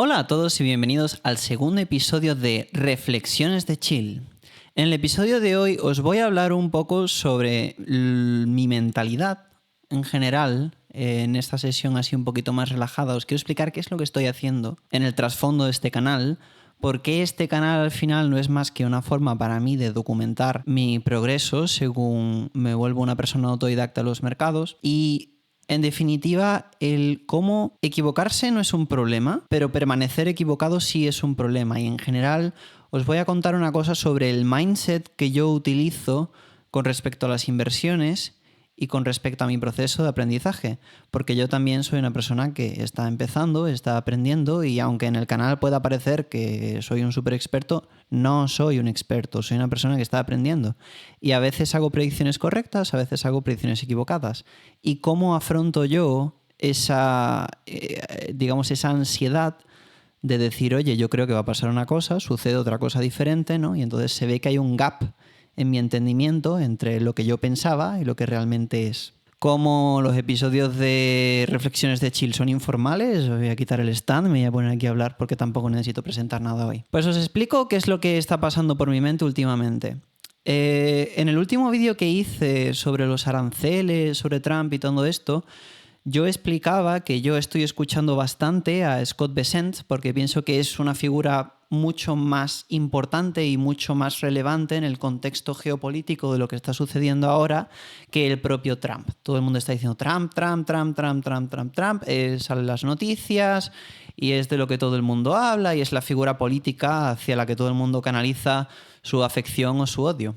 Hola a todos y bienvenidos al segundo episodio de Reflexiones de Chill. En el episodio de hoy os voy a hablar un poco sobre mi mentalidad en general. En esta sesión así un poquito más relajada os quiero explicar qué es lo que estoy haciendo en el trasfondo de este canal, porque este canal al final no es más que una forma para mí de documentar mi progreso según me vuelvo una persona autodidacta en los mercados y en definitiva, el cómo equivocarse no es un problema, pero permanecer equivocado sí es un problema. Y en general os voy a contar una cosa sobre el mindset que yo utilizo con respecto a las inversiones y con respecto a mi proceso de aprendizaje, porque yo también soy una persona que está empezando, está aprendiendo y aunque en el canal pueda parecer que soy un súper experto, no soy un experto, soy una persona que está aprendiendo y a veces hago predicciones correctas, a veces hago predicciones equivocadas. ¿Y cómo afronto yo esa ansiedad de decir, oye, yo creo que va a pasar una cosa, sucede otra cosa diferente, ¿no? Y entonces se ve que hay un gap en mi entendimiento entre lo que yo pensaba y lo que realmente es. Como los episodios de Reflexiones de Chill son informales, os voy a quitar el stand, me voy a poner aquí a hablar porque tampoco necesito presentar nada hoy. Pues os explico qué es lo que está pasando por mi mente últimamente. En el último vídeo que hice sobre los aranceles, sobre Trump y todo esto, yo explicaba que yo estoy escuchando bastante a Scott Bessent porque pienso que es una figura mucho más importante y mucho más relevante en el contexto geopolítico de lo que está sucediendo ahora que el propio Trump. Todo el mundo está diciendo Trump, salen las noticias y es de lo que todo el mundo habla y es la figura política hacia la que todo el mundo canaliza su afección o su odio.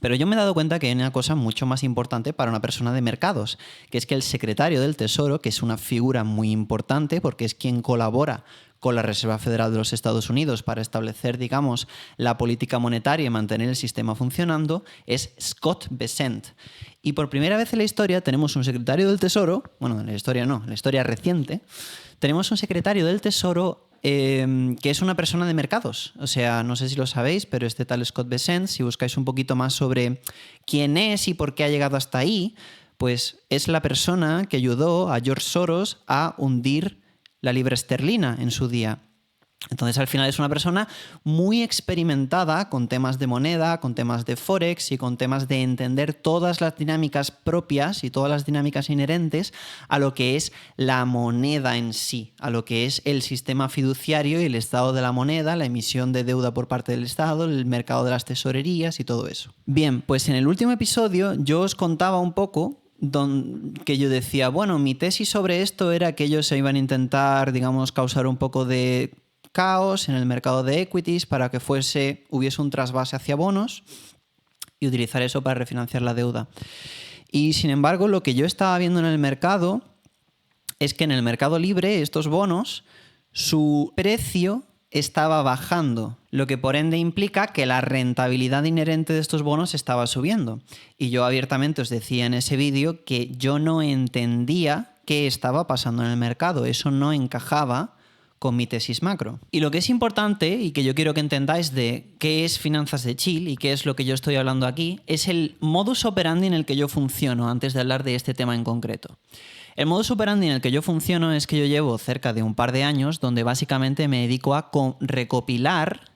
Pero yo me he dado cuenta que hay una cosa mucho más importante para una persona de mercados, que es que el secretario del Tesoro, que es una figura muy importante porque es quien colabora con la Reserva Federal de los Estados Unidos para establecer, digamos, la política monetaria y mantener el sistema funcionando, es Scott Bessent. Y por primera vez en la historia tenemos un secretario del Tesoro, bueno, en la historia no, en la historia reciente, tenemos un secretario del Tesoro que es una persona de mercados. O sea, no sé si lo sabéis, pero este tal Scott Bessent, si buscáis un poquito más sobre quién es y por qué ha llegado hasta ahí, pues es la persona que ayudó a George Soros a hundir la libra esterlina en su día. Entonces, al final es una persona muy experimentada con temas de moneda, con temas de Forex y con temas de entender todas las dinámicas propias y todas las dinámicas inherentes a lo que es la moneda en sí, a lo que es el sistema fiduciario y el estado de la moneda, la emisión de deuda por parte del Estado, el mercado de las tesorerías y todo eso. Bien, pues en el último episodio yo os contaba un poco que yo decía, bueno, mi tesis sobre esto era que ellos se iban a intentar, digamos, causar un poco de caos en el mercado de equities para que hubiese un trasvase hacia bonos y utilizar eso para refinanciar la deuda. Y sin embargo, lo que yo estaba viendo en el mercado es que en el mercado libre estos bonos, su precio estaba bajando, lo que por ende implica que la rentabilidad inherente de estos bonos estaba subiendo. Y yo abiertamente os decía en ese vídeo que yo no entendía qué estaba pasando en el mercado, eso no encajaba con mi tesis macro. Y lo que es importante y que yo quiero que entendáis de qué es Finanzas de Chill y qué es lo que yo estoy hablando aquí, es el modus operandi en el que yo funciono antes de hablar de este tema en concreto. El modus operandi en el que yo funciono es que yo llevo cerca de un par de años donde básicamente me dedico a recopilar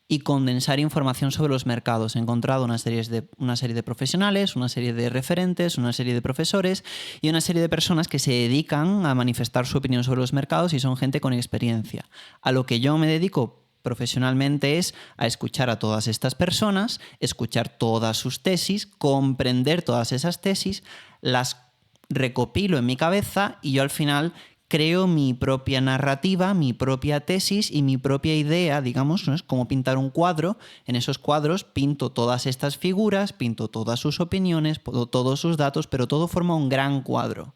y condensar información sobre los mercados. He encontrado una serie de profesionales, una serie de referentes, una serie de profesores y una serie de personas que se dedican a manifestar su opinión sobre los mercados y son gente con experiencia. A lo que yo me dedico profesionalmente es a escuchar a todas estas personas, escuchar todas sus tesis, comprender todas esas tesis, las recopilo en mi cabeza y yo al final creo mi propia narrativa, mi propia tesis y mi propia idea, digamos, ¿no? Es como pintar un cuadro. En esos cuadros pinto todas estas figuras, pinto todas sus opiniones, todos sus datos, pero todo forma un gran cuadro.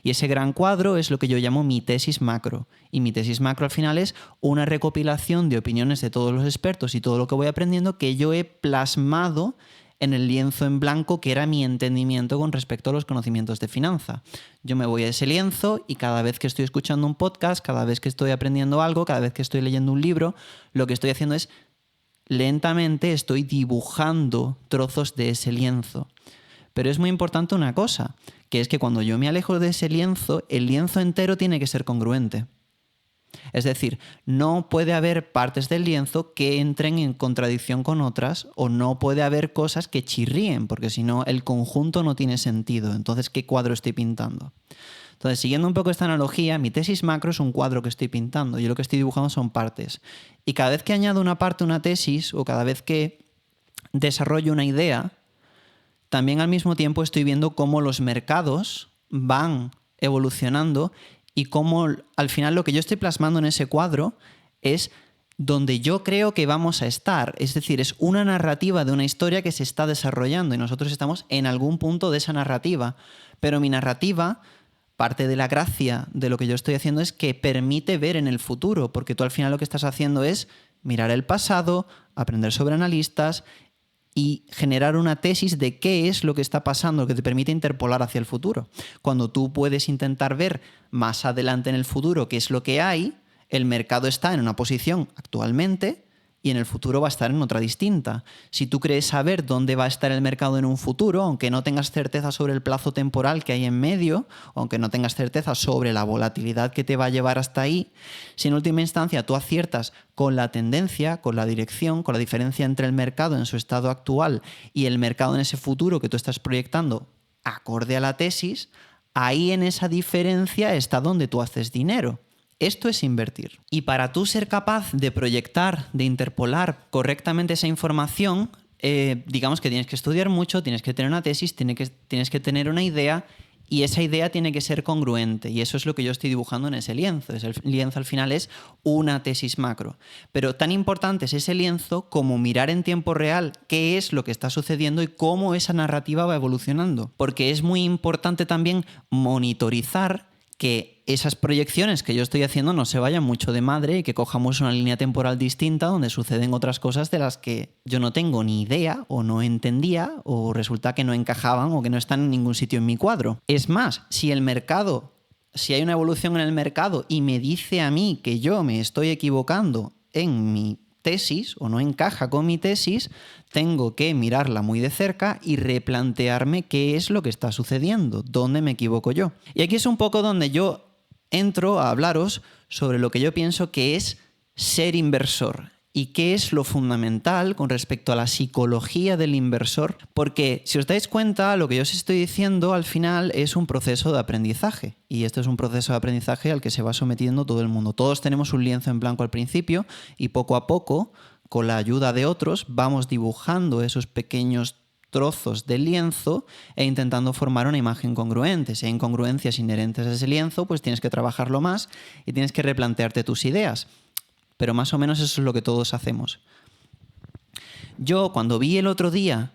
Y ese gran cuadro es lo que yo llamo mi tesis macro. Y mi tesis macro al final es una recopilación de opiniones de todos los expertos y todo lo que voy aprendiendo que yo he plasmado en el lienzo en blanco que era mi entendimiento con respecto a los conocimientos de finanza. Yo me voy a ese lienzo y cada vez que estoy escuchando un podcast, cada vez que estoy aprendiendo algo, cada vez que estoy leyendo un libro, lo que estoy haciendo es lentamente estoy dibujando trozos de ese lienzo. Pero es muy importante una cosa, que es que cuando yo me alejo de ese lienzo, el lienzo entero tiene que ser congruente. Es decir, no puede haber partes del lienzo que entren en contradicción con otras o no puede haber cosas que chirríen, porque si no el conjunto no tiene sentido. Entonces, ¿qué cuadro estoy pintando? Entonces, siguiendo un poco esta analogía, mi tesis macro es un cuadro que estoy pintando. Yo lo que estoy dibujando son partes. Y cada vez que añado una parte a una tesis o cada vez que desarrollo una idea, también al mismo tiempo estoy viendo cómo los mercados van evolucionando y cómo al final lo que yo estoy plasmando en ese cuadro es donde yo creo que vamos a estar. Es decir, es una narrativa de una historia que se está desarrollando y nosotros estamos en algún punto de esa narrativa. Pero mi narrativa, parte de la gracia de lo que yo estoy haciendo es que permite ver en el futuro, porque tú al final lo que estás haciendo es mirar el pasado, aprender sobre analistas y generar una tesis de qué es lo que está pasando, que te permite interpolar hacia el futuro. Cuando tú puedes intentar ver más adelante en el futuro qué es lo que hay, el mercado está en una posición actualmente y en el futuro va a estar en otra distinta. Si tú crees saber dónde va a estar el mercado en un futuro, aunque no tengas certeza sobre el plazo temporal que hay en medio, aunque no tengas certeza sobre la volatilidad que te va a llevar hasta ahí, si en última instancia tú aciertas con la tendencia, con la dirección, con la diferencia entre el mercado en su estado actual y el mercado en ese futuro que tú estás proyectando acorde a la tesis, ahí en esa diferencia está donde tú haces dinero. Esto es invertir. Y para tú ser capaz de proyectar, de interpolar correctamente esa información, digamos que tienes que estudiar mucho, tienes que tener una tesis, tienes que tener una idea y esa idea tiene que ser congruente. Y eso es lo que yo estoy dibujando en ese lienzo. El lienzo al final es una tesis macro. Pero tan importante es ese lienzo como mirar en tiempo real qué es lo que está sucediendo y cómo esa narrativa va evolucionando. Porque es muy importante también monitorizar que esas proyecciones que yo estoy haciendo no se vayan mucho de madre y que cojamos una línea temporal distinta donde suceden otras cosas de las que yo no tengo ni idea o no entendía o resulta que no encajaban o que no están en ningún sitio en mi cuadro. Es más, si hay una evolución en el mercado y me dice a mí que yo me estoy equivocando en mi tesis o no encaja con mi tesis, tengo que mirarla muy de cerca y replantearme qué es lo que está sucediendo, dónde me equivoco yo. Y aquí es un poco donde yo entro a hablaros sobre lo que yo pienso que es ser inversor y qué es lo fundamental con respecto a la psicología del inversor, porque si os dais cuenta, lo que yo os estoy diciendo al final es un proceso de aprendizaje y esto es un proceso de aprendizaje al que se va sometiendo todo el mundo. Todos tenemos un lienzo en blanco al principio y poco a poco, con la ayuda de otros, vamos dibujando esos pequeños trozos de lienzo e intentando formar una imagen congruente. Si hay incongruencias inherentes a ese lienzo, pues tienes que trabajarlo más y tienes que replantearte tus ideas. Pero más o menos eso es lo que todos hacemos. Yo, cuando vi el otro día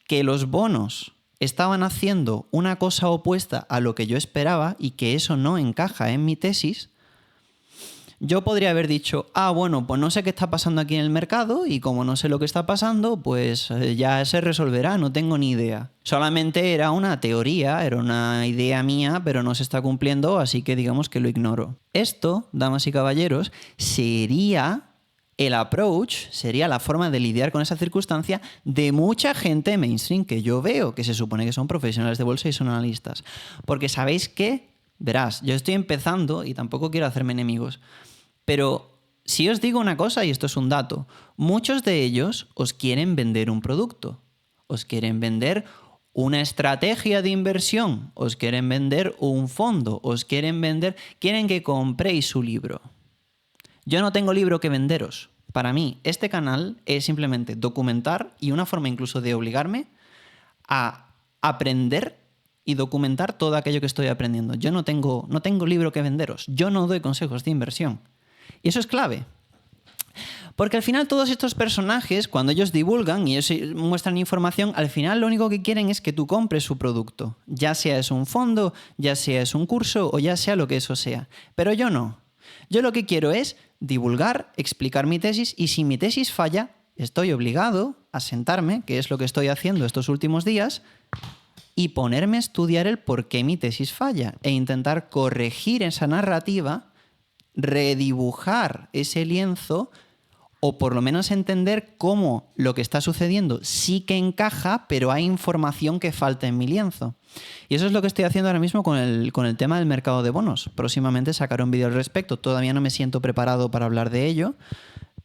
que los bonos estaban haciendo una cosa opuesta a lo que yo esperaba y que eso no encaja en mi tesis, yo podría haber dicho, bueno, pues no sé qué está pasando aquí en el mercado y como no sé lo que está pasando, pues ya se resolverá, no tengo ni idea. Solamente era una teoría, era una idea mía, pero no se está cumpliendo, así que digamos que lo ignoro. Esto, damas y caballeros, sería el approach, sería la forma de lidiar con esa circunstancia de mucha gente mainstream que yo veo, que se supone que son profesionales de bolsa y son analistas. Porque ¿sabéis qué? Verás, yo estoy empezando y tampoco quiero hacerme enemigos, pero si os digo una cosa, y esto es un dato, muchos de ellos os quieren vender un producto, os quieren vender una estrategia de inversión, os quieren vender un fondo, quieren que compréis su libro. Yo no tengo libro que venderos. Para mí, este canal es simplemente documentar y una forma incluso de obligarme a aprender y documentar todo aquello que estoy aprendiendo. Yo no tengo libro que venderos. Yo no doy consejos de inversión. Y eso es clave. Porque al final todos estos personajes, cuando ellos divulgan y ellos muestran información, al final lo único que quieren es que tú compres su producto. Ya sea es un fondo, ya sea es un curso o ya sea lo que eso sea. Pero yo no. Yo lo que quiero es divulgar, explicar mi tesis y si mi tesis falla, estoy obligado a sentarme, que es lo que estoy haciendo estos últimos días, y ponerme a estudiar el por qué mi tesis falla e intentar corregir esa narrativa, redibujar ese lienzo o por lo menos entender cómo lo que está sucediendo sí que encaja, pero hay información que falta en mi lienzo. Y eso es lo que estoy haciendo ahora mismo con el tema del mercado de bonos. Próximamente sacaré un vídeo al respecto. Todavía no me siento preparado para hablar de ello,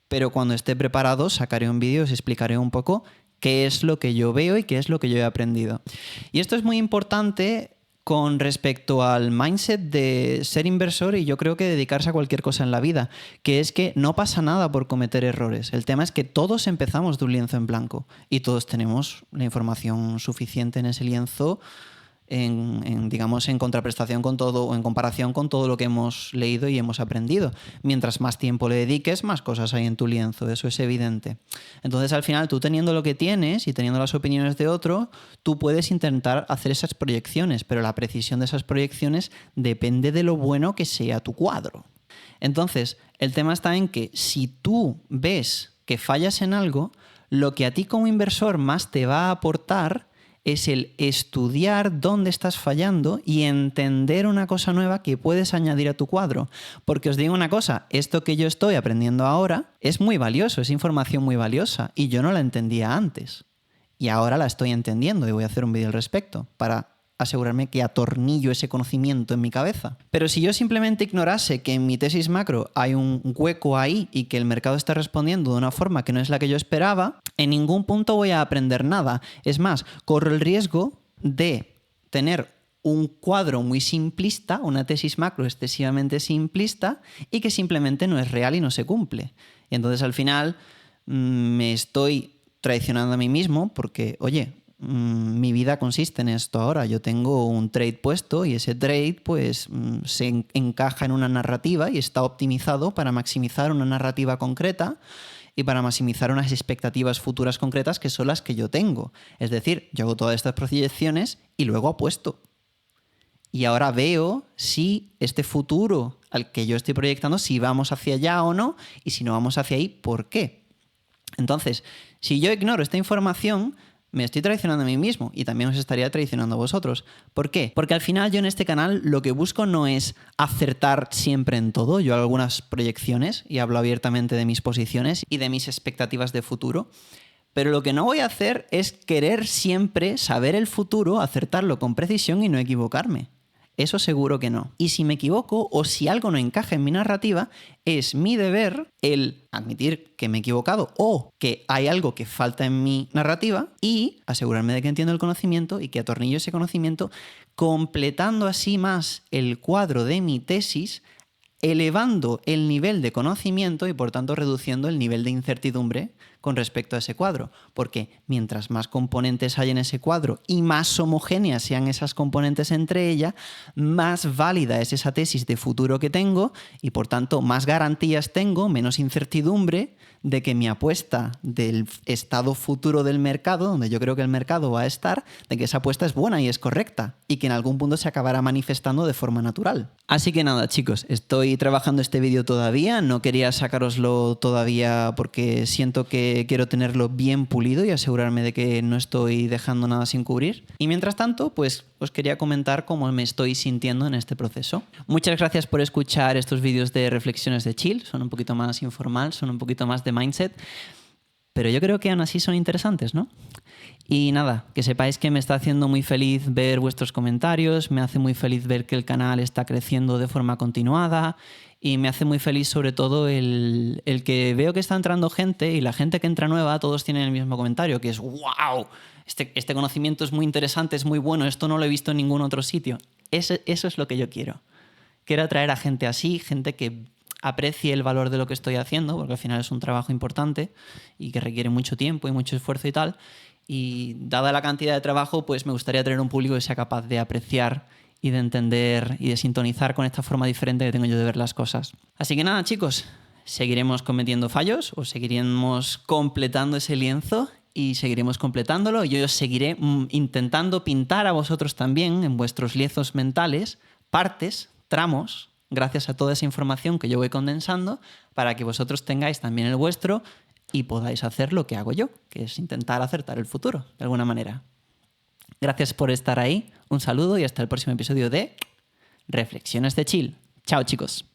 pero cuando esté preparado sacaré un vídeo y os explicaré un poco qué es lo que yo veo y qué es lo que yo he aprendido. Y esto es muy importante con respecto al mindset de ser inversor y yo creo que dedicarse a cualquier cosa en la vida, que es que no pasa nada por cometer errores. El tema es que todos empezamos de un lienzo en blanco y todos tenemos la información suficiente en ese lienzo digamos, en contraprestación con todo o en comparación con todo lo que hemos leído y hemos aprendido. Mientras más tiempo le dediques, más cosas hay en tu lienzo, eso es evidente. Entonces, al final, tú teniendo lo que tienes y teniendo las opiniones de otro, tú puedes intentar hacer esas proyecciones, pero la precisión de esas proyecciones depende de lo bueno que sea tu cuadro. Entonces, el tema está en que si tú ves que fallas en algo, lo que a ti como inversor más te va a aportar es el estudiar dónde estás fallando y entender una cosa nueva que puedes añadir a tu cuadro. Porque os digo una cosa, esto que yo estoy aprendiendo ahora es muy valioso, es información muy valiosa y yo no la entendía antes. Y ahora la estoy entendiendo y voy a hacer un vídeo al respecto para asegurarme que atornillo ese conocimiento en mi cabeza. Pero si yo simplemente ignorase que en mi tesis macro hay un hueco ahí y que el mercado está respondiendo de una forma que no es la que yo esperaba, en ningún punto voy a aprender nada. Es más, corro el riesgo de tener un cuadro muy simplista, una tesis macro excesivamente simplista y que simplemente no es real y no se cumple. Y entonces al final me estoy traicionando a mí mismo porque, oye, mi vida consiste en esto ahora. Yo tengo un trade puesto y ese trade pues se encaja en una narrativa y está optimizado para maximizar una narrativa concreta y para maximizar unas expectativas futuras concretas que son las que yo tengo. Es decir, yo hago todas estas proyecciones y luego apuesto. Y ahora veo si este futuro al que yo estoy proyectando, si vamos hacia allá o no, y si no vamos hacia ahí, ¿por qué? Entonces, si yo ignoro esta información, me estoy traicionando a mí mismo y también os estaría traicionando a vosotros. ¿Por qué? Porque al final yo en este canal lo que busco no es acertar siempre en todo. Yo hago algunas proyecciones y hablo abiertamente de mis posiciones y de mis expectativas de futuro. Pero lo que no voy a hacer es querer siempre saber el futuro, acertarlo con precisión y no equivocarme. Eso seguro que no. Y si me equivoco o si algo no encaja en mi narrativa, es mi deber el admitir que me he equivocado o que hay algo que falta en mi narrativa y asegurarme de que entiendo el conocimiento y que atornillo ese conocimiento, completando así más el cuadro de mi tesis, elevando el nivel de conocimiento y por tanto reduciendo el nivel de incertidumbre con respecto a ese cuadro. Porque mientras más componentes hay en ese cuadro y más homogéneas sean esas componentes entre ellas, más válida es esa tesis de futuro que tengo y por tanto más garantías tengo, menos incertidumbre de que mi apuesta del estado futuro del mercado, donde yo creo que el mercado va a estar, de que esa apuesta es buena y es correcta y que en algún punto se acabará manifestando de forma natural. Así que nada, chicos, estoy trabajando este vídeo todavía, no quería sacároslo todavía porque siento que quiero tenerlo bien pulido y asegurarme de que no estoy dejando nada sin cubrir. Y mientras tanto, pues os quería comentar cómo me estoy sintiendo en este proceso. Muchas gracias por escuchar estos vídeos de reflexiones de chill, son un poquito más informal, son un poquito más de mindset, pero yo creo que aún así son interesantes, ¿no? Y nada, que sepáis que me está haciendo muy feliz ver vuestros comentarios, me hace muy feliz ver que el canal está creciendo de forma continuada y me hace muy feliz sobre todo el que veo que está entrando gente y la gente que entra nueva, todos tienen el mismo comentario, que es ¡wow! Este conocimiento es muy interesante, es muy bueno, esto no lo he visto en ningún otro sitio. Eso es lo que yo quiero. Quiero atraer a gente así, gente que aprecie el valor de lo que estoy haciendo, porque al final es un trabajo importante y que requiere mucho tiempo y mucho esfuerzo y tal. Y dada la cantidad de trabajo, pues me gustaría tener un público que sea capaz de apreciar y de entender y de sintonizar con esta forma diferente que tengo yo de ver las cosas. Así que nada, chicos, seguiremos cometiendo fallos o seguiremos completando ese lienzo y seguiremos completándolo. Yo os seguiré intentando pintar a vosotros también en vuestros lienzos mentales partes, tramos, gracias a toda esa información que yo voy condensando para que vosotros tengáis también el vuestro y podáis hacer lo que hago yo, que es intentar acertar el futuro, de alguna manera. Gracias por estar ahí, un saludo y hasta el próximo episodio de Reflexiones de Chill. Chao, chicos.